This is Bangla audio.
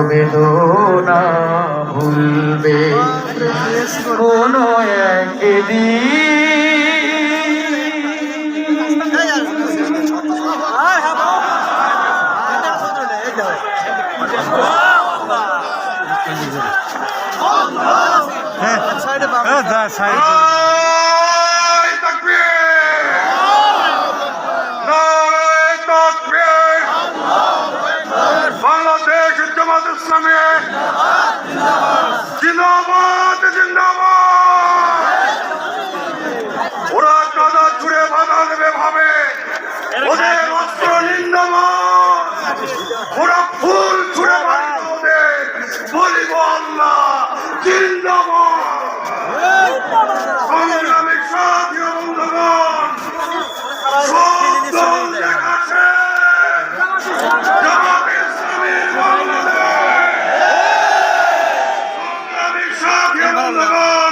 বেদনা ভুলবে কোনো বাংলাদেশ জামাত ইসলামী জিন্দাবাদ জিন্দাবাদ। ওরা কাদা ছুড়ে বাধা দেবে ভাবে ওদের অস্ত্র নিন্দাবাদ, ওরা ফুল ছুড়ে বাধা ওদের বলিব আল্লাহ জিন্দাবাদ। সংগ্রামী সাথী বন্ধুগণ, সব দল দেখাচ্ছে জামাত ইসলামীর বাংলাদেশ। সংগ্রামী সাথী বন্ধুগণ,